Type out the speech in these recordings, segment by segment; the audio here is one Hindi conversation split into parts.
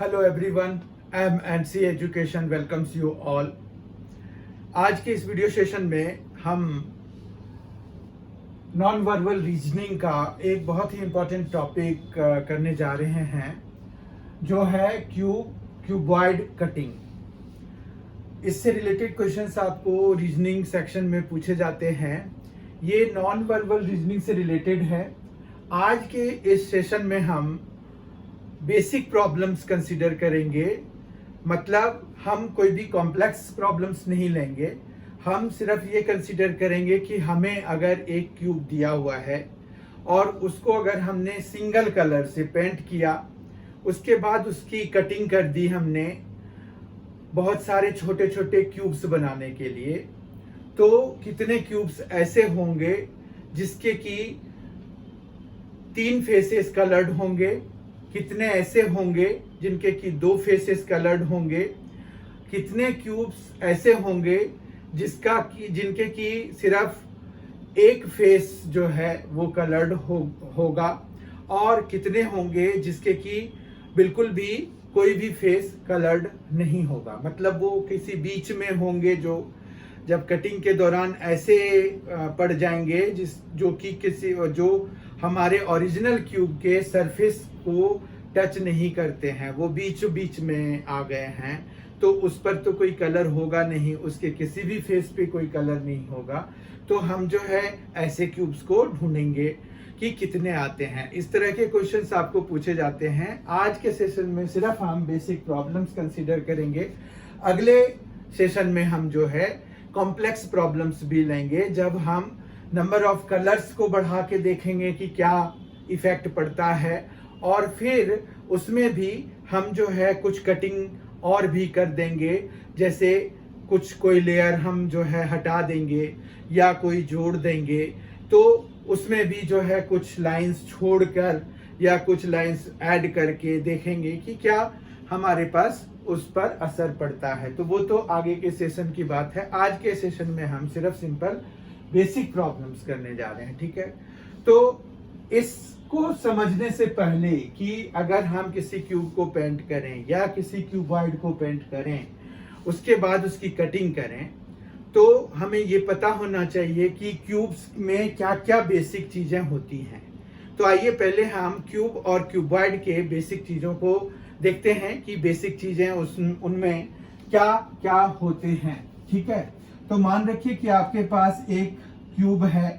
Hello everyone, MNC education welcomes you all. आज के इस वीडियो सेशन में हम नॉन वर्बल रीजनिंग का एक बहुत ही इम्पोर्टेंट टॉपिक करने जा रहे हैं, जो है क्यूबॉइड कटिंग। इससे रिलेटेड क्वेश्चंस आपको रीजनिंग सेक्शन में पूछे जाते हैं। ये नॉन वर्बल रीजनिंग से रिलेटेड है। आज के इस सेशन में हम बेसिक प्रॉब्लम्स कंसीडर करेंगे। मतलब हम कोई भी कॉम्प्लेक्स प्रॉब्लम्स नहीं लेंगे, हम सिर्फ ये कंसीडर करेंगे कि हमें अगर एक क्यूब दिया हुआ है और उसको अगर हमने सिंगल कलर से पेंट किया, उसके बाद उसकी कटिंग कर दी हमने बहुत सारे छोटे छोटे क्यूब्स बनाने के लिए, तो कितने क्यूब्स ऐसे होंगे जिसके कि 3 फेसेस कलर्ड होंगे, कितने ऐसे होंगे जिनके कि 2 फेसेस कलर्ड होंगे, कितने क्यूब्स ऐसे होंगे जिनके कि सिर्फ एक फेस जो है वो कलर्ड होगा, और कितने होंगे जिसके कि बिल्कुल भी कोई भी फेस कलर्ड नहीं होगा। मतलब वो किसी बीच में होंगे, जो जब कटिंग के दौरान ऐसे पड़ जाएंगे जो हमारे ओरिजिनल क्यूब के सरफेस को टच नहीं करते हैं, वो बीचों बीच में आ गए हैं, तो उस पर तो कोई कलर होगा नहीं, उसके किसी भी फेस पे कोई कलर नहीं होगा। तो हम जो है ऐसे क्यूब्स को ढूंढेंगे कि कितने आते हैं। इस तरह के क्वेश्चंस आपको पूछे जाते हैं। आज के सेशन में सिर्फ हम बेसिक प्रॉब्लम्स कंसीडर करेंगे। अगले सेशन में हम जो है कॉम्प्लेक्स प्रॉब्लम्स भी लेंगे, जब हम नंबर ऑफ कलर्स को बढ़ा के देखेंगे कि क्या इफेक्ट पड़ता है, और फिर उसमें भी हम जो है कुछ कटिंग और भी कर देंगे, जैसे कोई लेयर हम जो है हटा देंगे या कोई जोड़ देंगे, तो उसमें भी जो है कुछ लाइंस छोड़कर या कुछ लाइंस ऐड करके देखेंगे कि क्या हमारे पास उस पर असर पड़ता है। तो वो तो आगे के सेशन की बात है। आज के सेशन में हम सिर्फ सिंपल बेसिक प्रॉब्लम्स करने जा रहे हैं, ठीक है। तो इसको समझने से पहले कि अगर हम किसी क्यूब को पेंट करें या किसी क्यूबॉइड को पेंट करें, उसके बाद उसकी कटिंग करें, तो हमें ये पता होना चाहिए कि क्यूब्स में क्या क्या बेसिक चीजें होती हैं। तो आइए पहले हम क्यूब और क्यूबॉइड के बेसिक चीजों को देखते हैं कि बेसिक चीजें उनमें क्या क्या होते हैं, ठीक है। तो मान रखिए कि आपके पास एक क्यूब है।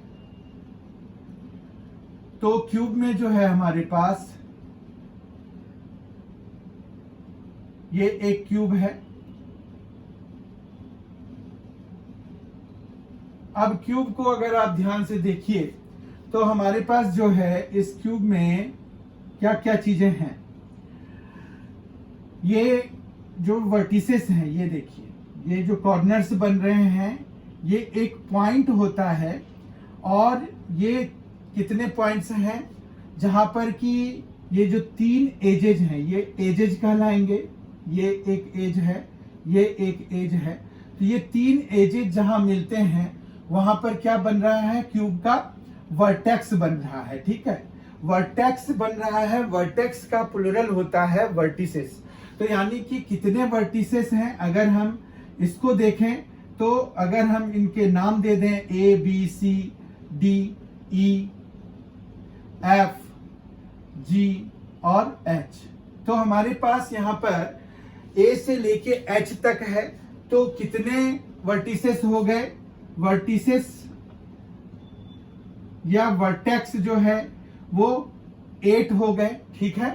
तो क्यूब में जो है हमारे पास ये एक क्यूब है। अब क्यूब को अगर आप ध्यान से देखिए तो हमारे पास जो है इस क्यूब में क्या क्या चीजें हैं। ये जो वर्टिसेस हैं, ये देखिए, ये जो कॉर्नर्स बन रहे हैं, ये एक पॉइंट होता है। और ये कितने पॉइंट्स हैं जहां पर कि ये जो 3 एजेज हैं, ये एजेज कहलाएंगे। ये एक एज है, ये एक एज है। तो ये 3 एजेज जहां मिलते हैं, वहां पर क्या बन रहा है, क्यूब का वर्टेक्स बन रहा है, ठीक है। वर्टेक्स बन रहा है। वर्टेक्स का प्लुरल होता है वर्टिसेस। तो यानी कि कितने वर्टिसेस हैं, अगर हम इसको देखें तो अगर हम इनके नाम दे दें A B C D E F G और H, तो हमारे पास यहाँ पर A से लेके H तक है। तो कितने वर्टिसेस हो गए, वर्टिसेस या वर्टेक्स जो है वो 8 हो गए, ठीक है।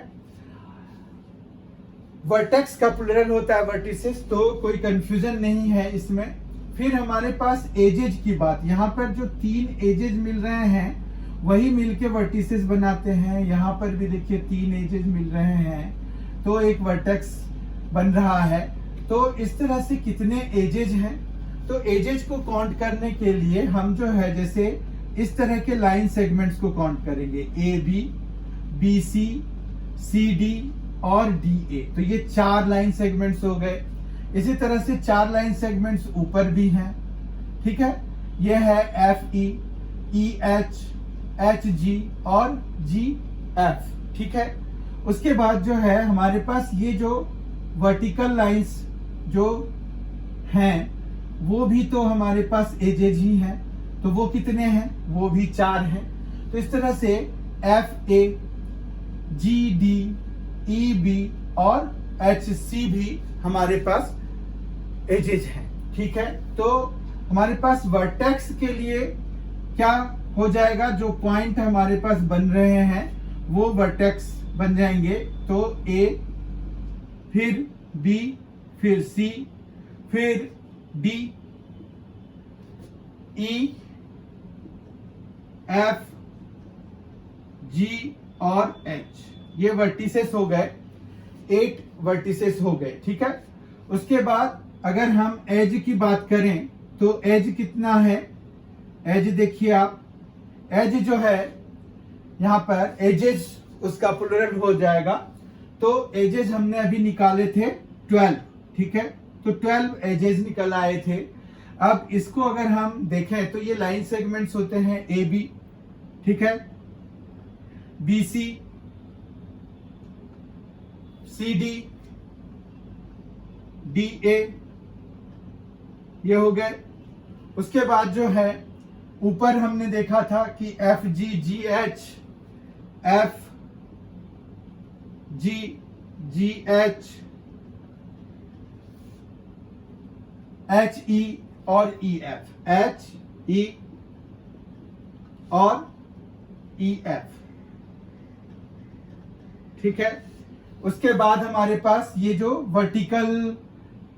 वर्टेक्स का प्लुरल होता है वर्टिसेस, तो कोई कंफ्यूजन नहीं है इसमें। फिर हमारे पास एजेज की बात, यहाँ पर जो 3 एजेज मिल रहे हैं वही मिलके वर्टिसेस बनाते हैं। यहाँ पर भी देखिए 3 एजेज मिल रहे हैं, तो एक वर्टेक्स बन रहा है। तो इस तरह से कितने एजेज हैं, तो एजेज को काउंट करने के लिए हम जो है जैसे इस तरह के लाइन सेगमेंट्स को काउंट करेंगे, AB, BC, CD और DA। तो ये 4 लाइन सेगमेंट्स हो गए। इसी तरह से 4 लाइन सेगमेंट्स ऊपर भी हैं, ठीक है। ये है FE, EH, HG और GF, ठीक है। उसके बाद जो है हमारे पास ये जो वर्टिकल लाइंस जो हैं वो भी तो हमारे पास एजेज ही हैं, तो वो कितने हैं, वो भी 4 हैं। तो इस तरह से FA, GD, EB और HC भी हमारे पास एजेज हैं। ठीक है, तो हमारे पास वर्टेक्स के लिए क्या हो जाएगा, जो पॉइंट हमारे पास बन रहे हैं वो वर्टेक्स बन जाएंगे। तो A, फिर B, फिर C, फिर D, E, F, G और H। ये वर्टिसेस हो गए, 8 वर्टिसेस हो गए। ठीक है, उसके बाद अगर हम एज की बात करें तो एज कितना है, एज देखिए आप, एज जो है यहां पर एजेस उसका प्लुरल हो जाएगा। तो एजेस हमने अभी निकाले थे 12। ठीक है, तो 12 एजेस निकल आए थे। अब इसको अगर हम देखें तो ये लाइन सेगमेंट्स होते हैं AB, ठीक है, BC, CD, DA, ये हो गए। उसके बाद जो है ऊपर हमने देखा था कि FG, GH, FG, GH, HE और EF, HE और EF। ठीक है, उसके बाद हमारे पास ये जो वर्टिकल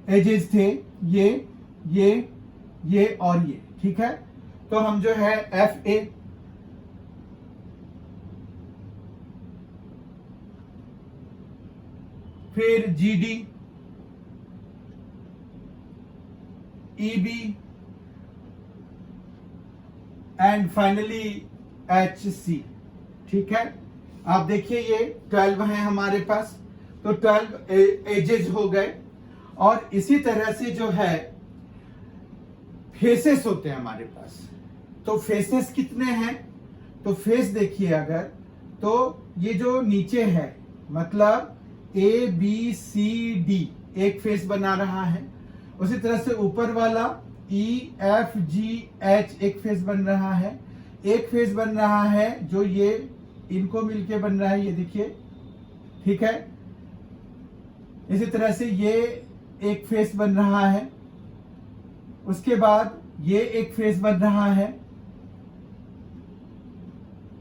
एजेस थे ये और ये। ठीक है, तो हम जो है FA, फिर GD, EB and finally HC। ठीक है, आप देखिए ये 12 हैं हमारे पास, तो 12 एजेस हो गए। और इसी तरह से जो है फेसेस होते हैं हमारे पास। तो फेसेस कितने हैं, तो फेस देखिए अगर, तो ये जो नीचे है मतलब ABCD एक फेस बना रहा है, उसी तरह से ऊपर वाला EFGH एक फेस बन रहा है, एक फेस बन रहा है जो ये इनको मिलके बन रहा है, ये देखिए। ठीक है, इसी तरह से ये एक फेस बन रहा है, उसके बाद ये एक फेस बन रहा है।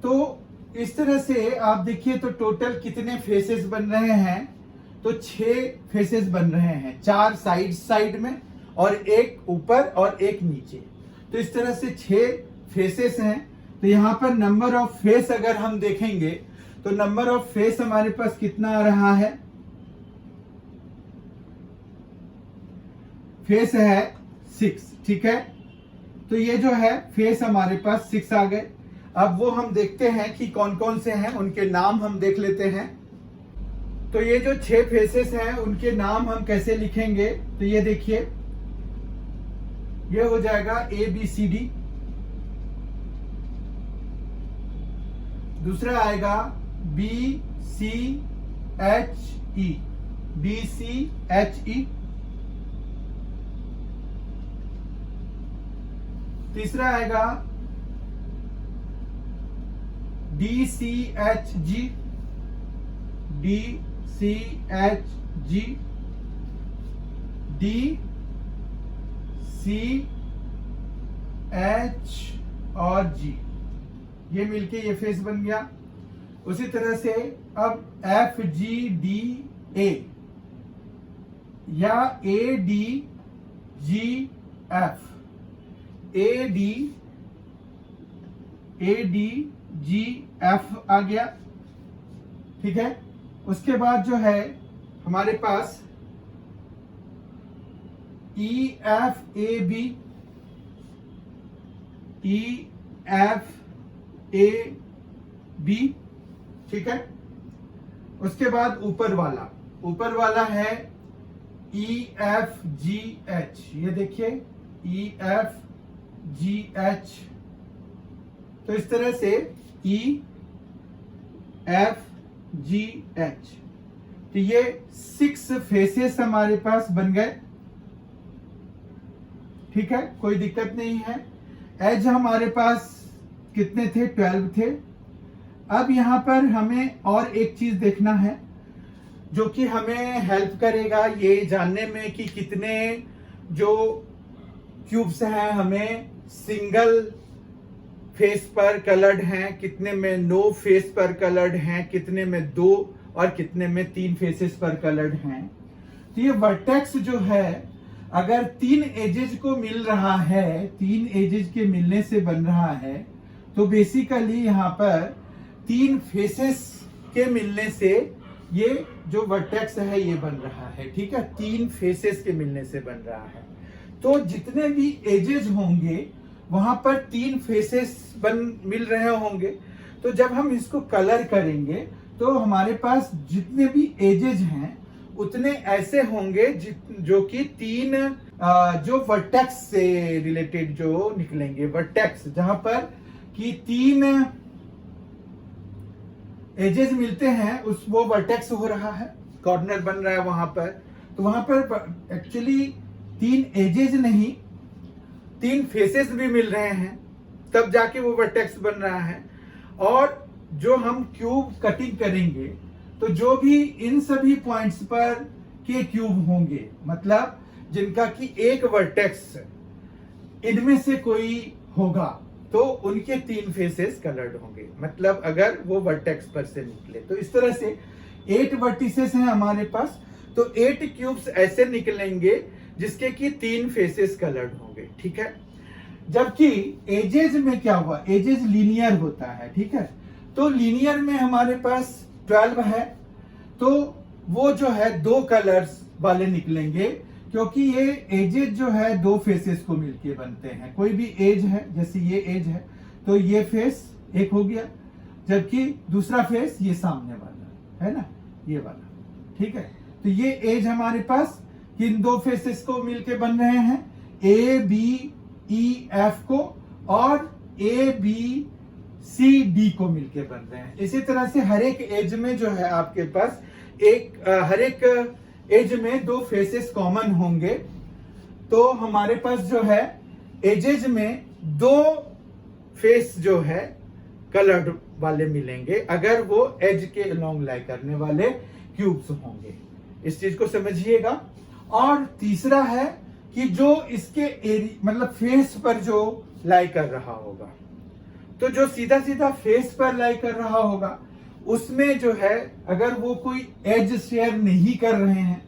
तो इस तरह से आप देखिए तो टोटल कितने फेसेस बन रहे हैं, तो 6 फेसेस बन रहे हैं, 4 साइड में और एक ऊपर और एक नीचे। तो इस तरह से 6 फेसेस हैं। तो यहां पर नंबर ऑफ फेस अगर हम देखेंगे तो नंबर ऑफ फेस हमारे पास कितना आ रहा है, फेस है 6। ठीक है, तो ये जो है फेस हमारे पास 6 आ गए। अब वो हम देखते हैं कि कौन कौन से हैं, उनके नाम हम देख लेते हैं। तो ये जो 6 फेसेस हैं उनके नाम हम कैसे लिखेंगे, तो ये देखिए, ये हो जाएगा ABCD, दूसरा आएगा BCHE, BCHE, तीसरा आएगा DCHG, DCHG, DCH और G, ये मिलके ये फेस बन गया। उसी तरह से अब FGDA या ADGF, ADGF आ गया। ठीक है, उसके बाद जो है हमारे पास EFAB, EFAB। ठीक है, उसके बाद ऊपर वाला है EFGH, ये देखिए EFGH। तो इस तरह से EFGH जी एच। तो ये 6 फेसेस हमारे पास बन गए, ठीक है, कोई दिक्कत नहीं है। एज हमारे पास कितने थे? 12 थे। अब यहां पर हमें और एक चीज देखना है जो कि हमें हेल्प करेगा ये जानने में कि कितने जो क्यूब्स हैं हमें सिंगल फेस पर कलर्ड हैं, कितने में नो फेस पर कलर्ड हैं, कितने में 2 और कितने में 3 फेसेस पर कलर्ड हैं। तो ये वर्टेक्स जो है अगर 3 एजेस को मिल रहा है, 3 एजेस के मिलने से बन रहा है, तो बेसिकली यहाँ पर 3 फेसेस के मिलने से ये जो वर्टेक्स है ये बन रहा है, ठीक है, 3 फेसेस के मिलने से बन रहा है। तो जितने भी एजेस होंगे वहां पर 3 फेसेस मिल रहे होंगे। तो जब हम इसको कलर करेंगे तो हमारे पास जितने भी एजेस हैं उतने ऐसे होंगे जो कि 3 जो वर्टेक्स से रिलेटेड जो निकलेंगे, वर्टेक्स जहां पर कि 3 एजेस मिलते हैं उस वो वर्टेक्स हो रहा है, कॉर्नर बन रहा है वहां पर। तो वहां पर एक्चुअली 3 एजेस नहीं 3 फेसेस भी मिल रहे हैं, तब जाके वो वर्टेक्स बन रहा है। और जो हम क्यूब कटिंग करेंगे तो जो भी इन सभी पॉइंट्स पर के क्यूब होंगे, मतलब जिनका कि एक वर्टेक्स इनमें से कोई होगा, तो उनके 3 फेसेस कलर्ड होंगे, मतलब अगर वो वर्टेक्स पर से निकले। तो इस तरह से 8 वर्टिसेस हैं हमारे पास, तो 8 क्यूब्स ऐसे निकलेंगे जिसके कि 3 फेसेस कलर्ड होंगे, ठीक है। जबकि एजेस में क्या हुआ, एजेस लीनियर होता है, ठीक है। तो लीनियर में हमारे पास 12 है, तो वो जो है 2 कलर्स वाले निकलेंगे, क्योंकि ये एजेस जो है 2 फेसेस को मिलके बनते हैं। कोई भी एज है, जैसे ये एज है तो ये फेस एक हो गया, जबकि दूसरा फेस ये सामने वाला है ना, ये वाला, ठीक है। तो ये एज हमारे पास किन 2 फेसेस को मिलके बन रहे हैं, ए बी ई एफ को और ए बी सी डी को मिलके बन रहे हैं। इसी तरह से हर एक एज में जो है आपके पास हर एक एज में 2 फेसेस कॉमन होंगे। तो हमारे पास जो है एजेज में 2 फेस जो है कलर्ड वाले मिलेंगे अगर वो एज के अलोंग लाई करने वाले क्यूब्स होंगे। इस चीज को समझिएगा। और तीसरा है कि जो इसके मतलब फेस पर जो लाई कर रहा होगा, तो जो सीधा सीधा फेस पर लाई कर रहा होगा उसमें जो है अगर वो कोई एज शेयर नहीं कर रहे हैं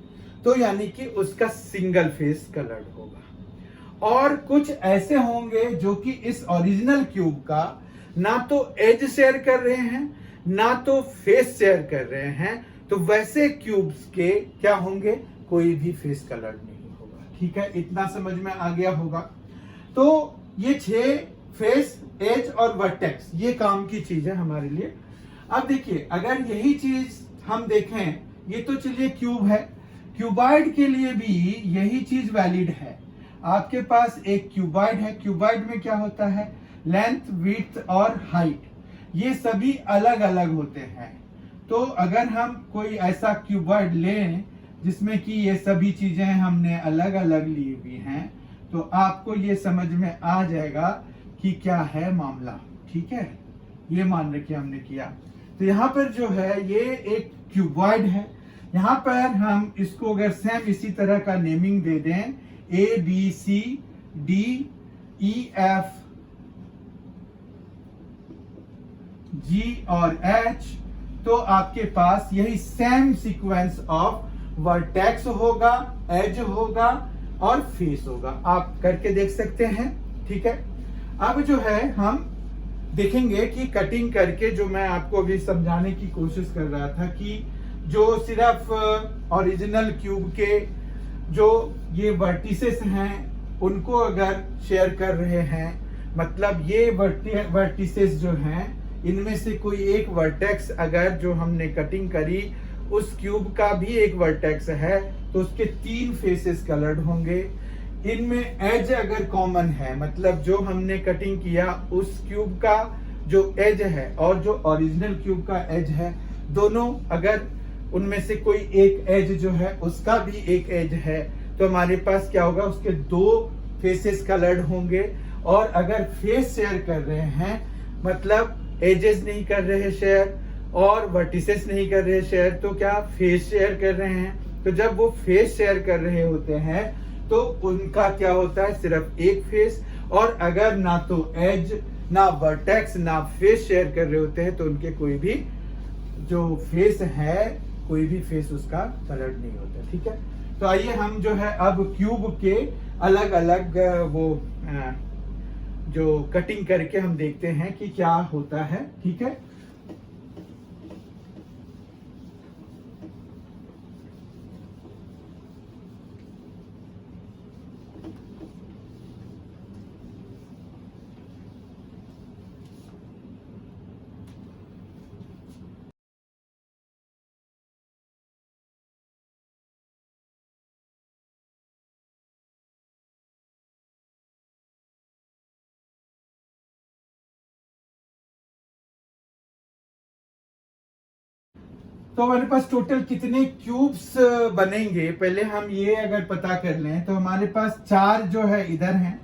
तो यानी कि उसका सिंगल फेस कलर्ड होगा। और कुछ ऐसे होंगे जो कि इस ओरिजिनल क्यूब का ना तो एज शेयर कर रहे हैं ना तो फेस शेयर कर रहे हैं, तो वैसे क्यूब्स के क्या होंगे, कोई भी फेस कलर्ड नहीं होगा, ठीक है। इतना समझ में आ गया होगा। तो ये 6 फेस, एज और वर्टेक्स ये काम की चीज है हमारे लिए। अब देखिए अगर यही चीज हम देखें, ये तो चलिए क्यूब है, क्यूबॉइड के लिए भी यही चीज वैलिड है। आपके पास एक क्यूबॉइड है, क्यूबॉइड में क्या होता है, लेंथ, विड्थ और हाइट ये सभी अलग अलग होते हैं। तो अगर हम कोई ऐसा क्यूबॉइड लें जिसमें कि ये सभी चीजें हमने अलग अलग ली हुई हैं, तो आपको ये समझ में आ जाएगा कि क्या है मामला, ठीक है। ये मान रखिए हमने किया। तो यहाँ पर जो है ये एक क्यूबॉइड है, यहाँ पर हम इसको अगर सेम इसी तरह का नेमिंग दे दें, A B C D E F G और एच, तो आपके पास यही सेम सीक्वेंस ऑफ वर्टेक्स होगा, एज होगा और फेस होगा। आप करके देख सकते हैं, ठीक है। अब जो है हम देखेंगे कि कटिंग करके, जो मैं आपको अभी समझाने की कोशिश कर रहा था कि जो सिर्फ ओरिजिनल क्यूब के जो ये वर्टिसेस हैं उनको अगर शेयर कर रहे हैं, मतलब ये वर्टिसेस जो हैं इनमें से कोई एक वर्टेक्स अगर जो हमने कटिंग करी उस क्यूब का भी एक वर्टेक्स है तो उसके 3 फेसेस कलर्ड होंगे। इनमें एज अगर कॉमन है, मतलब जो हमने कटिंग किया उस क्यूब का जो एज है और जो ओरिजिनल क्यूब का एज है दोनों अगर उनमें से कोई एक एज जो है उसका भी एक एज है, तो हमारे पास क्या होगा, उसके दो फेसेस कलर्ड होंगे। और अगर फेस शेयर कर रहे हैं, मतलब एजेस नहीं कर रहे शेयर और वर्टिसेस नहीं कर रहे शेयर, तो क्या फेस शेयर कर रहे हैं। तो जब वो फेस शेयर कर रहे होते हैं तो उनका क्या होता है, सिर्फ एक फेस। और अगर ना तो एज, ना वर्टेक्स, ना फेस शेयर कर रहे होते हैं, तो उनके कोई भी जो फेस है, कोई भी फेस उसका कलर्ड नहीं होता। ठीक है, तो आइए हम जो है अब क्यूब के अलग अलग वो जो कटिंग करके हम देखते हैं कि क्या होता है। ठीक है, तो हमारे पास टोटल कितने क्यूब्स बनेंगे, पहले हम ये अगर पता कर लें तो हमारे पास 4 जो है इधर हैं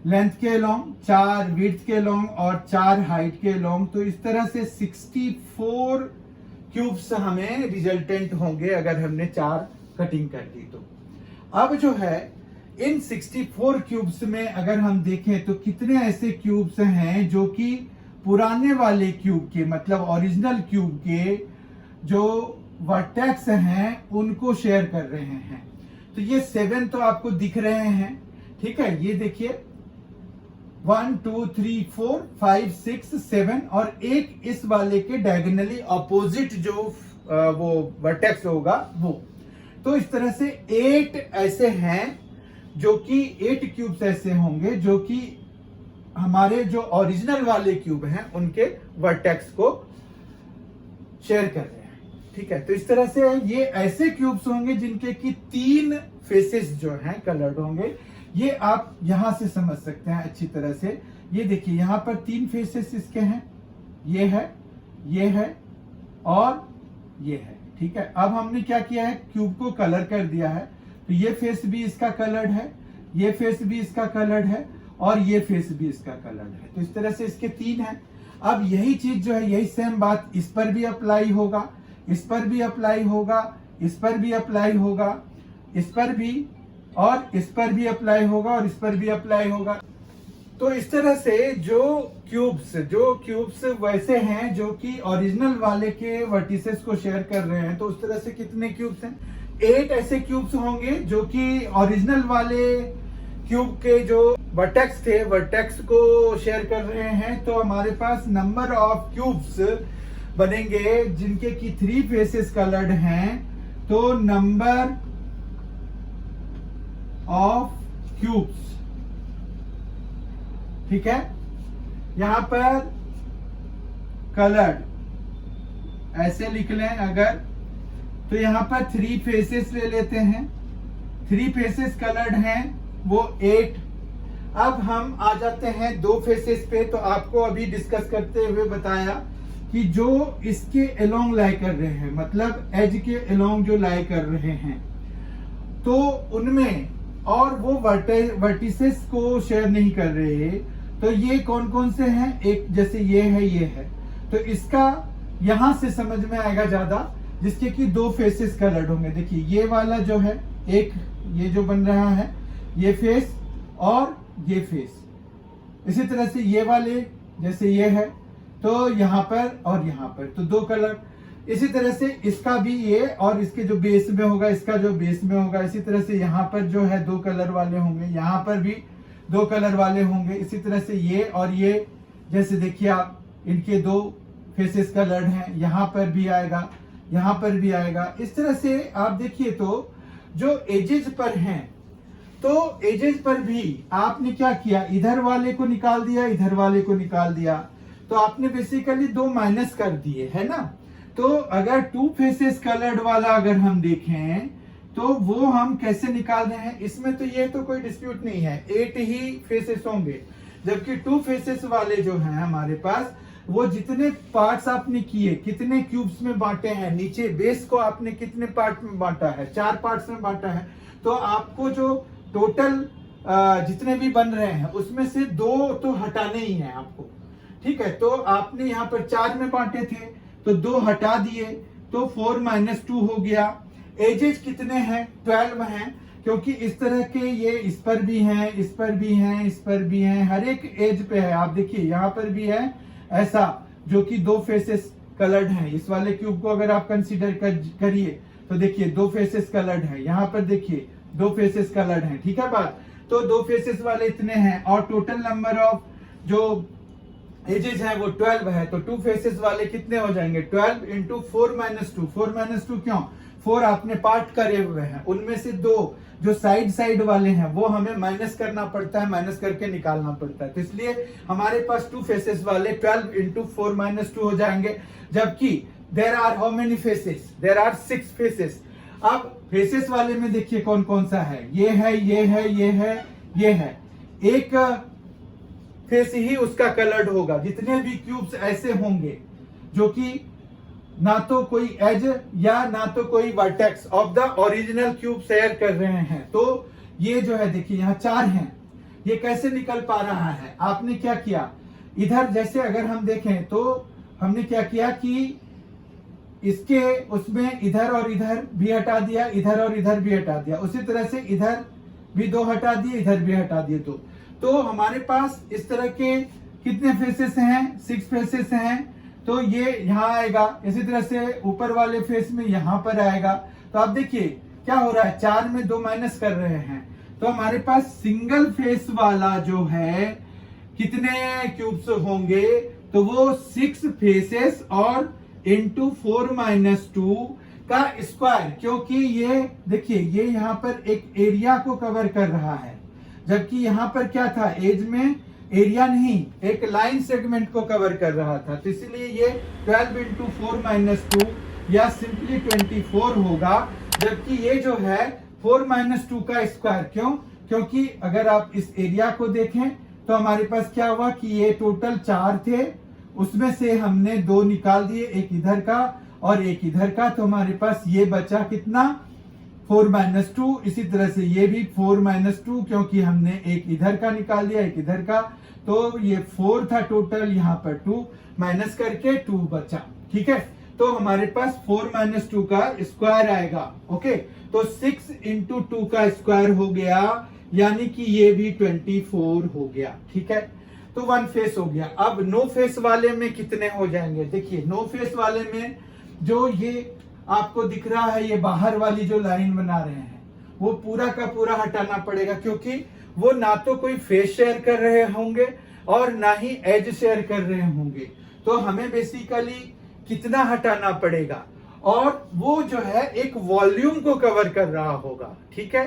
लेंथ के लॉन्ग, 4 विड्थ के लॉन्ग और 4 हाइट के लॉन्ग। तो इस तरह से 64 क्यूब्स हमें रिजल्टेंट होंगे अगर हमने 4 कटिंग कर दी। तो अब जो है इन 64 क्यूब्स में अगर हम देखें तो कितने ऐसे क्यूब्स हैं जो कि पुराने वाले क्यूब के, मतलब ओरिजिनल क्यूब के जो वर्टेक्स हैं उनको शेयर कर रहे हैं। तो ये 7 तो आपको दिख रहे हैं। ठीक है, ये देखिए 1 2 3 4 5 6 7 और एक इस वाले के डायगोनली अपोजिट जो वो वर्टेक्स होगा वो। तो इस तरह से 8 ऐसे हैं जो कि 8 क्यूब्स ऐसे होंगे जो कि हमारे जो ओरिजिनल वाले क्यूब हैं उनके वर्टेक्स को शेयर कर रहे हैं। ठीक है, तो इस तरह से ये ऐसे क्यूब्स होंगे जिनके की 3 फेसेस जो हैं कलर्ड होंगे। ये आप यहां से समझ सकते हैं अच्छी तरह से। ये देखिए यहां पर 3 फेसेस इसके हैं, ये है और ये है। ठीक है, अब हमने क्या किया है, क्यूब को कलर कर दिया है। तो ये फेस भी इसका कलर्ड है, ये फेस भी इसका कलर्ड है और ये फेस भी इसका कलर्ड है। तो इस तरह से इसके 3 हैं। अब यही चीज जो है, यही सेम बात इस पर भी अप्लाई होगा, इस पर भी अप्लाई होगा, इस पर भी अप्लाई होगा, इस पर भी, और इस पर भी अप्लाई होगा और इस पर भी अप्लाई होगा। तो इस तरह से जो क्यूब्स वैसे हैं जो कि ओरिजिनल वाले के वर्टिसेस को शेयर कर रहे हैं। तो उस तरह से कितने क्यूब्स हैं, 8 ऐसे क्यूब्स होंगे जो कि ओरिजिनल वाले क्यूब के जो वर्टेक्स को शेयर कर रहे हैं। तो हमारे पास नंबर ऑफ क्यूब्स बनेंगे जिनके की 3 फेसेस कलर्ड हैं। तो नंबर ऑफ क्यूब्स, ठीक है, यहां पर कलर्ड ऐसे लिख लें अगर, तो यहां पर 3 फेसेस ले लेते हैं। 3 फेसेस कलर्ड हैं वो 8। अब हम आ जाते हैं 2 फेसेस पे। तो आपको अभी डिस्कस करते हुए बताया कि जो इसके अलोंग लाई कर रहे हैं, मतलब एज के अलोंग जो लाई कर रहे हैं, तो उनमें और वो वर्टिसेस को शेयर नहीं कर रहे। तो ये कौन कौन से हैं, एक जैसे ये है। तो इसका यहां से समझ में आएगा ज्यादा, जिसके कि 2 फेसेस कलर्ड होंगे। देखिए ये वाला जो है, एक ये जो बन रहा है ये फेस और ये फेस। इसी तरह से ये वाले जैसे ये है, तो यहां पर और यहां पर, तो 2 कलर। इसी तरह से इसका भी ये, और इसके जो बेस में होगा, इसका जो बेस में होगा। इसी तरह से यहाँ पर जो है 2 कलर वाले होंगे, यहाँ पर भी 2 कलर वाले होंगे। इसी तरह से ये और ये, जैसे देखिए आप, इनके 2 फेसेस कलर्ड हैं, यहाँ पर भी आएगा, यहाँ पर भी आएगा। इस तरह से आप देखिए तो जो एजेस पर हैं, तो एजेस पर भी आपने क्या किया, इधर वाले को निकाल दिया, इधर वाले को निकाल दिया। तो आपने बेसिकली 2 माइनस कर दिए, है ना। तो अगर 2 फेसेस कलर्ड वाला अगर हम देखें तो वो हम कैसे निकाल रहे हैं, इसमें तो ये तो कोई डिस्प्यूट नहीं है, 8 ही फेसेस होंगे। जबकि 2 फेसेस वाले जो हैं हमारे पास, वो जितने पार्ट्स आपने किए, कितने क्यूब्स में बांटे हैं, नीचे बेस को आपने कितने पार्ट में बांटा है, 4 पार्ट्स में बांटा है, तो आपको जो टोटल जितने भी बन रहे हैं उसमें से 2 तो हटाने ही है आपको, ठीक है। तो आपने यहाँ पर 4 में बांटे थे तो 2 हटा दिए, तो 4 - 2 हो गया। एजेस कितने हैं, 12 हैं, क्योंकि इस तरह के ये इस पर भी हैं, इस पर भी हैं, इस पर भी हैं, हर एक एज पे है। आप देखिए यहाँ पर भी है ऐसा, जो कि 2 फेसेस कलर्ड हैं। इस वाले क्यूब को अगर आप कंसीडर करिए तो देखिए 2 फेसेस कलर्ड हैं, यहाँ पर देखिए 2 फेसेस कलर्ड हैं, ठीक है बात। तो 2 फेसेस वाले इतने हैं, और टोटल नंबर ऑफ जो एजेस हैं वो 12 है, तो 2 फेसेस वाले कितने हो जाएंगे, 12 × 4 - 2। 4 - 2 क्यों, 4 आपने पार्ट करे हुए हैं, उनमें से 2 जो साइड वाले हैं वो हमें माइनस करना पड़ता है, माइनस करके निकालना पड़ता है। तो इसलिए हमारे पास 2 फेसेस वाले 12 × 4 - 2 हो जाएंगे। जबकि there are how many faces, there are 6 faces. अब फेसेस वाले में देखिए कौन कौन सा है, ये है, ये है, ये है, ये है। एक फेस ही उसका कलर्ड होगा। जितने भी क्यूब्स ऐसे होंगे जो कि ना तो कोई एज या ना तो कोई vertex of the original cube share कर रहे हैं, तो ये जो है देखिए यहाँ 4 हैं, ये कैसे निकल पा रहा है, आपने क्या किया, इधर जैसे अगर हम देखें तो हमने क्या किया कि इसके उसमें इधर और इधर भी हटा दिया, इधर और इधर भी हटा दिया, उसी तरह से इधर भी 2 हटा दिए, इधर भी हटा दिए 2। तो हमारे पास इस तरह के कितने फेसेस हैं, 6 फेसेस हैं। तो ये यहाँ आएगा, इसी तरह से ऊपर वाले फेस में यहाँ पर आएगा। तो आप देखिए क्या हो रहा है, 4 में 2 माइनस कर रहे हैं, तो हमारे पास सिंगल फेस वाला जो है कितने क्यूब्स होंगे, तो वो 6 फेसेस और इंटू 4 - 2 का स्क्वायर, क्योंकि ये देखिए ये यहाँ पर एक एरिया को कवर कर रहा है, जबकि यहाँ पर क्या था, एज में एरिया नहीं, एक लाइन सेगमेंट को कवर कर रहा था। तो इसलिए ये 12 × 4 - 2 या सिंपली 24 होगा। जबकि ये जो है 4 - 2 का स्क्वायर, क्यों, क्योंकि अगर आप इस एरिया को देखें तो हमारे पास क्या हुआ कि ये टोटल 4 थे, उसमें से हमने 2 निकाल दिए, एक इधर का और एक इधर का, तो हमारे पास ये बचा कितना, 4 - 2। इसी तरह से ये भी 4 - 2, क्योंकि हमने एक इधर का निकाल दिया, एक इधर का, तो ये 4 था टोटल, यहाँ पर 2 माइनस करके 2 बचा, ठीक है। तो हमारे पास 4 - 2 का स्क्वायर आएगा, ओके। तो 6 × 2 का स्क्वायर हो गया, यानी कि ये भी 24 हो गया, ठीक है। तो 1 फेस हो गया। अब नो फेस वाले में कितने हो जाएंगे, देखिए नो फेस वाले में जो ये आपको दिख रहा है, ये बाहर वाली जो लाइन बना रहे हैं वो पूरा का पूरा हटाना पड़ेगा, क्योंकि वो ना तो कोई फेस शेयर कर रहे होंगे और ना ही एज शेयर कर रहे होंगे। तो हमें बेसिकली कितना हटाना पड़ेगा, और वो जो है एक वॉल्यूम को कवर कर रहा होगा, ठीक है।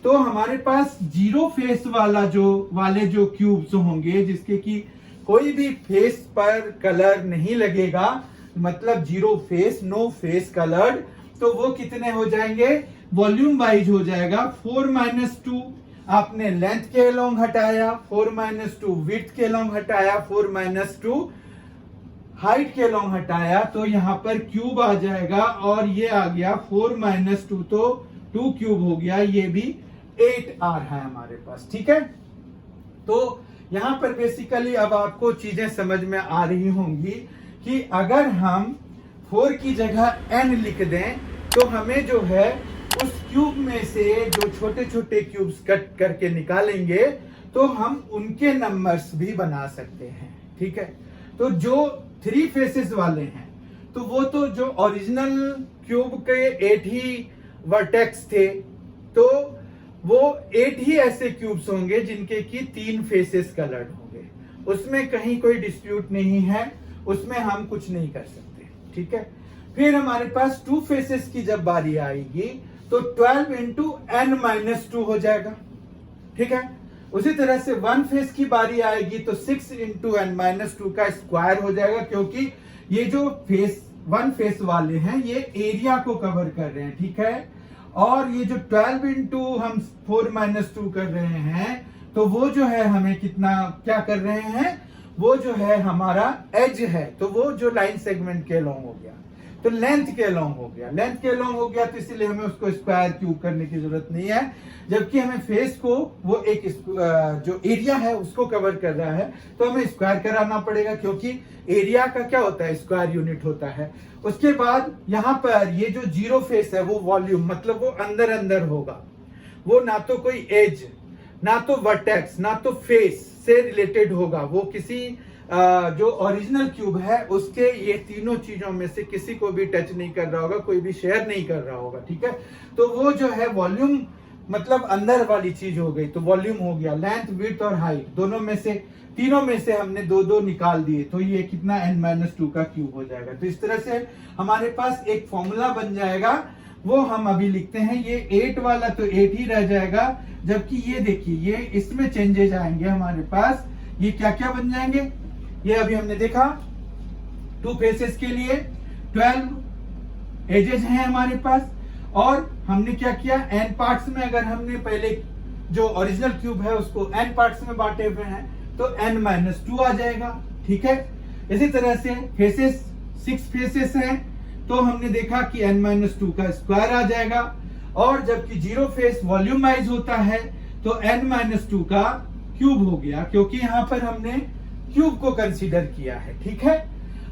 तो हमारे पास 0 फेस वाले जो क्यूब्स होंगे, जिसके कि कोई भी फेस पर कलर नहीं लगेगा, मतलब 0 फेस, नो फेस कलर्ड, तो वो कितने हो जाएंगे, वॉल्यूम वाइज हो जाएगा। 4 - 2 आपने लेंथ के अलोंग हटाया, 4 - 2 विड्थ के अलोंग हटाया, 4 - 2 हाइट के अलोंग हटाया, तो यहाँ पर क्यूब आ जाएगा, और ये आ गया 4 - 2, तो 2 क्यूब हो गया, ये भी 8 आ रहा है हमारे पास, ठीक है। तो यहाँ पर बेसिकली अब आपको चीजें समझ में आ रही होंगी कि अगर हम 4 की जगह n लिख दें, तो हमें जो है उस क्यूब में से जो छोटे छोटे क्यूब्स कट करके निकालेंगे, तो हम उनके नंबर्स भी बना सकते हैं, ठीक है। तो जो 3 फेसेस वाले हैं, तो वो तो जो ओरिजिनल क्यूब के 8 ही वर्टेक्स थे, तो वो 8 ही ऐसे क्यूब्स होंगे जिनके की 3 फेसेस कलर्ड होंगे, उसमें कहीं कोई डिस्प्यूट नहीं है, उसमें हम कुछ नहीं कर सकते, ठीक है। फिर हमारे पास 2 फेसेस की जब बारी आएगी, तो 12 × n - 2 हो जाएगा, ठीक है। उसी तरह से 1 फेस की बारी आएगी, तो 6 × n - 2 का स्क्वायर हो जाएगा, क्योंकि ये जो 1 फेस वाले हैं ये एरिया को कवर कर रहे हैं, ठीक है। और ये जो 12 × हम 4 - 2 कर रहे हैं, तो वो जो है हमें कितना क्या कर रहे हैं, वो जो है हमारा एज है, तो वो जो लाइन सेगमेंट के अलोंग हो गया, तो लेंथ के अलोंग हो गया, लेंथ के अलोंग हो गया, तो इसलिए हमें उसको स्क्वायर क्यूब करने की जरूरत नहीं है, जबकि हमें फेस को वो एक जो एरिया है उसको कवर कर रहा है, तो हमें स्क्वायर कराना पड़ेगा, क्योंकि एरिया का क्या होता है, स्क्वायर यूनिट होता है। उसके बाद यहाँ पर ये जो जीरो फेस है वो वॉल्यूम, मतलब वो अंदर अंदर होगा, वो ना तो कोई एज, ना तो वर्टेक्स, ना तो फेस से रिलेटेड होगा, वो किसी जो ओरिजिनल क्यूब है उसके ये तीनों चीजों में से किसी को भी टच नहीं कर रहा होगा, कोई भी शेयर नहीं कर रहा होगा, ठीक है। तो वो जो है वॉल्यूम मतलब अंदर वाली चीज हो गई, तो वॉल्यूम हो गया। लेंथ, विड्थ और हाइट दोनों में से, तीनों में से हमने दो दो निकाल दिए, तो ये कितना n-2 का क्यूब हो जाएगा। तो इस तरह से हमारे पास एक फॉर्मूला बन जाएगा, वो हम अभी लिखते हैं। ये 8 वाला तो 8 ही रह जाएगा, जबकि ये देखिए ये इसमें चेंजेस आएंगे हमारे पास। ये क्या क्या बन जाएंगे, ये अभी हमने देखा 2 फेसेस के लिए 12 एजेस हैं हमारे पास, और हमने क्या किया, n पार्ट्स में, अगर हमने पहले जो ओरिजिनल क्यूब है उसको n पार्ट्स में बांटे हुए हैं तो n-2 आ जाएगा, ठीक है। इसी तरह से फेसेस 6 फेसेस हैं, तो हमने देखा कि n-2 का स्क्वायर आ जाएगा, और जबकि जीरो फेस वॉल्यूम वाइज होता है तो n-2 का क्यूब हो गया, क्योंकि यहां पर हमने क्यूब को कंसीडर किया है, ठीक है।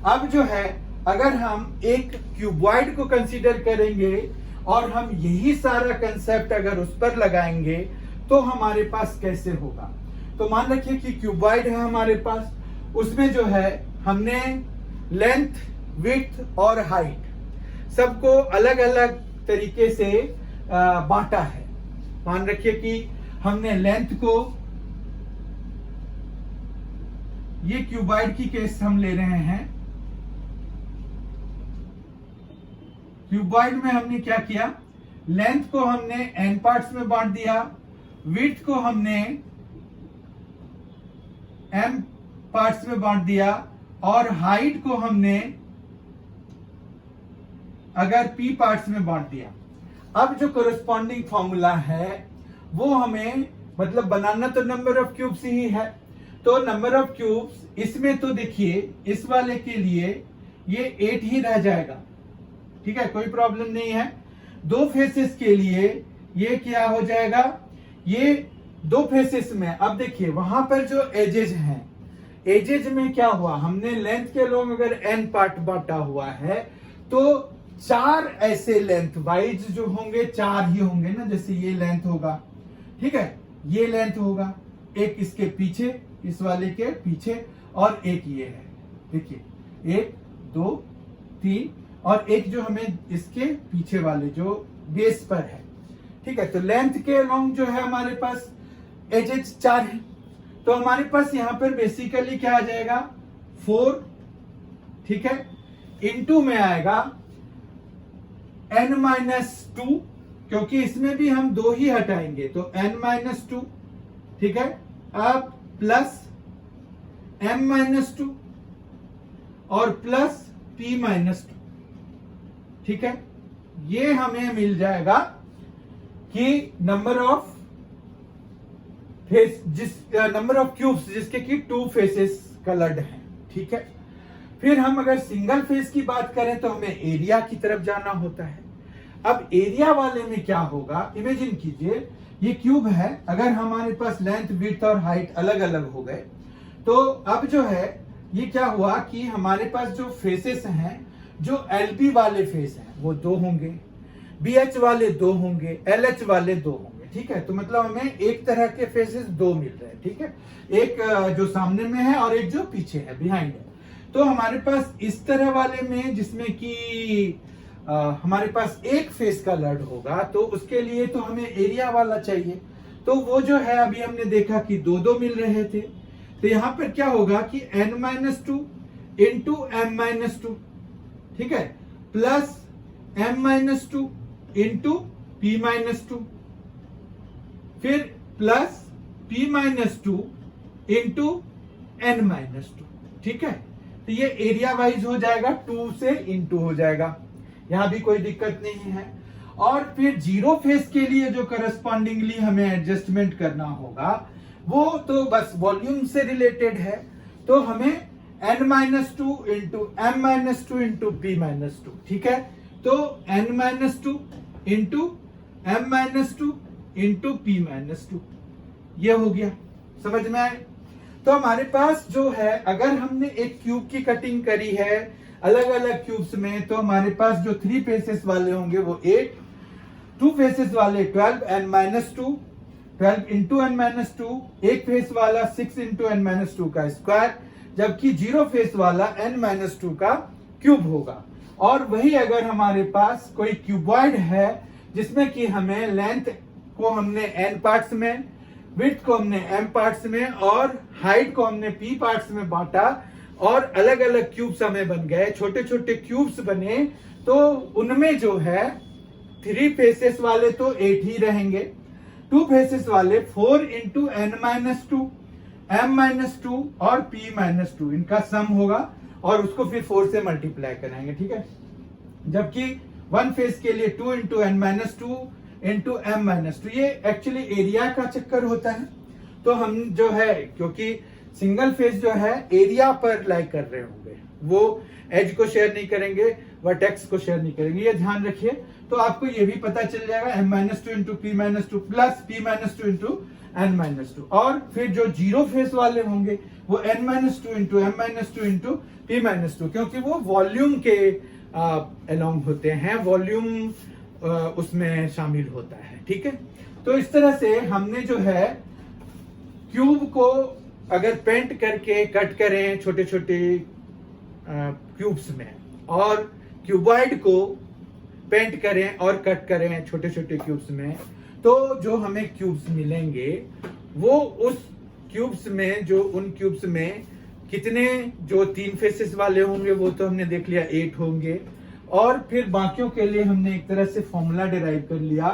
अब जो है अगर हम एक क्यूबॉइड को कंसीडर करेंगे और हम यही सारा कंसेप्ट अगर उस पर लगाएंगे तो हमारे पास कैसे होगा। तो मान रखिए कि क्यूबॉइड है हमारे पास, उसमें जो है हमने लेंथ, विड्थ और हाइट सबको अलग अलग तरीके से बांटा है। मान रखिए कि हमने लेंथ को, ये क्यूबॉइड की केस हम ले रहे हैं, क्यूबॉइड में हमने क्या किया, लेंथ को हमने n पार्ट्स में बांट दिया, विड्थ को हमने m पार्ट्स में बांट दिया, और हाइट को हमने अगर p पार्ट्स में बांट दिया। अब जो कोरेस्पॉन्डिंग फॉर्मूला है वो हमें मतलब बनाना तो नंबर ऑफ क्यूब्स ही है, तो नंबर ऑफ क्यूब्स इसमें तो देखिए इस वाले के लिए ये 8 ही रह जाएगा, ठीक है, कोई प्रॉब्लम नहीं है। 2 फेसेस के लिए ये क्या हो जाएगा, ये 2 फेसेस में, अब देखिए वहां पर जो एजेज हैं, एजेज में क्या हुआ, हमने लेंथ के लोग अगर n पार्ट बांटा हुआ है तो 4 ऐसे लेंथ वाइज जो होंगे 4 ही होंगे ना, जैसे ये लेंथ होगा, ठीक है, ये लेंथ होगा, एक इसके पीछे, इस वाले के पीछे, और एक ये है, देखिए 1 2 3, और एक जो हमें इसके पीछे वाले जो बेस पर है, ठीक है। तो लेंथ के अलोंग जो है हमारे पास एजेज 4 है, तो हमारे पास यहां पर बेसिकली क्या आ जाएगा 4, ठीक है, इनटू में आएगा n-2, क्योंकि इसमें भी हम 2 ही हटाएंगे, तो n-2, ठीक है, अब प्लस m-2 और प्लस p-2, ठीक है। ये हमें मिल जाएगा कि नंबर ऑफ फेस, जिस नंबर ऑफ क्यूब्स जिसके कि 2 फेसेस कलर्ड हैं, ठीक है। फिर हम अगर सिंगल फेस की बात करें तो हमें एरिया की तरफ जाना होता है। अब एरिया वाले में क्या होगा, इमेजिन कीजिए ये क्यूब है, अगर हमारे पास लेंथ, विड्थ और हाइट अलग अलग हो गए, तो अब जो है ये क्या हुआ कि हमारे पास जो फेसेस हैं, जो LB वाले फेस हैं वो 2 होंगे, BH वाले 2 होंगे, LH वाले 2 होंगे, ठीक है। तो मतलब हमें एक तरह के फेसेस 2 मिल रहे हैं, ठीक है, एक जो सामने में है और एक जो पीछे है, बिहाइंड है। तो हमारे पास इस तरह वाले में जिसमें कि हमारे पास एक फेस का लर्ड होगा, तो उसके लिए तो हमें एरिया वाला चाहिए, तो वो जो है अभी हमने देखा कि 2-2 मिल रहे थे, तो यहां पर क्या होगा कि n-2 इंटू m-2, ठीक है, प्लस m-2 इंटू p-2, फिर प्लस p-2 इंटू n-2, ठीक है। तो ये एरिया वाइज हो जाएगा, 2 से इंटू हो जाएगा, यहां भी कोई दिक्कत नहीं है। और फिर जीरो फेस के लिए जो करस्पॉन्डिंगली हमें एडजस्टमेंट करना होगा वो तो बस वॉल्यूम से रिलेटेड है, तो हमें n-2 into m-2 into p-2, ठीक है। तो n-2 into m-2 into p-2, ये हो गया, समझ में आए। तो हमारे पास जो है, अगर हमने एक क्यूब की कटिंग करी है अलग अलग क्यूब्स में, तो हमारे पास जो 3 फेसेस वाले होंगे वो 8, 2 फेसेस वाले 12 n-2, 12 इंटू n-2, एक फेस वाला 6 इंटू n-2 का स्क्वायर, जबकि 0 फेस वाला n-2 का क्यूब होगा। और वही अगर हमारे पास कोई क्यूबॉइड है जिसमें कि हमें लेंथ को हमने n पार्ट्स में, विड्थ को हमने m पार्ट्स में और हाइट को हमने p पार्ट्स में बांटा, और अलग अलग क्यूब्स हमें बन गए, छोटे छोटे क्यूब्स बने, तो उनमें जो है 3 फेसेस वाले तो 8 ही रहेंगे, 2 फेसेस वाले 4 इंटू n-2, m-2 और p-2, इनका सम होगा और उसको फिर 4 से मल्टीप्लाई कराएंगे, ठीक है। जबकि 1 फेस के लिए 2 इंटू n-2 इंटू m-2, ये एक्चुअली एरिया का चक्कर होता है। तो हम जो है, क्योंकि सिंगल फेस जो है एरिया पर लाई कर रहे होंगे, वो एज को शेयर नहीं करेंगे, वर्टेक्स को शेयर नहीं करेंगे, ये ध्यान रखिए। तो आपको ये भी पता चल जाएगा m-2 into p-2 plus p-2 into n-2, और फिर जो 0 फेस वाले होंगे वो n-2 into m-2 into p-2, क्योंकि वो वॉल्यूम के अलोंग होते हैं, वॉल्यूम उसमें शामिल होता है, ठीक है। तो इस तरह से हमने जो है क्यूब को अगर पेंट करके कट करें छोटे छोटे क्यूब्स में, और क्यूबॉइड को पेंट करें और कट करें छोटे छोटे क्यूब्स में, तो जो हमें क्यूब्स मिलेंगे वो उस क्यूब्स में, जो उन क्यूब्स में कितने, जो 3 फेसेस वाले होंगे वो तो हमने देख लिया 8 होंगे, और फिर बाकियों के लिए हमने एक तरह से फॉर्मूला डिराइव कर लिया।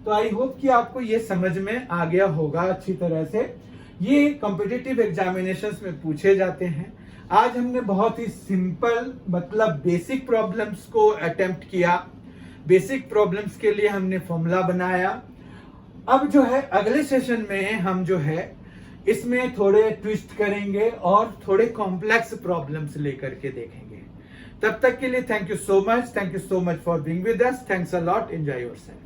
तो आई होप कि आपको ये समझ में आ गया होगा अच्छी तरह से। ये कॉम्पिटिटिव एग्जामिनेशंस में पूछे जाते हैं। आज हमने बहुत ही सिंपल, मतलब बेसिक प्रॉब्लम्स को अटेम्प्ट किया, बेसिक प्रॉब्लम्स के लिए हमने फॉर्मूला बनाया। अब जो है अगले सेशन में हम जो है इसमें थोड़े ट्विस्ट करेंगे और थोड़े कॉम्प्लेक्स प्रॉब्लम्स लेकर के देखेंगे। तब तक के लिए thank you so much for being with us, thanks a lot, enjoy yourself.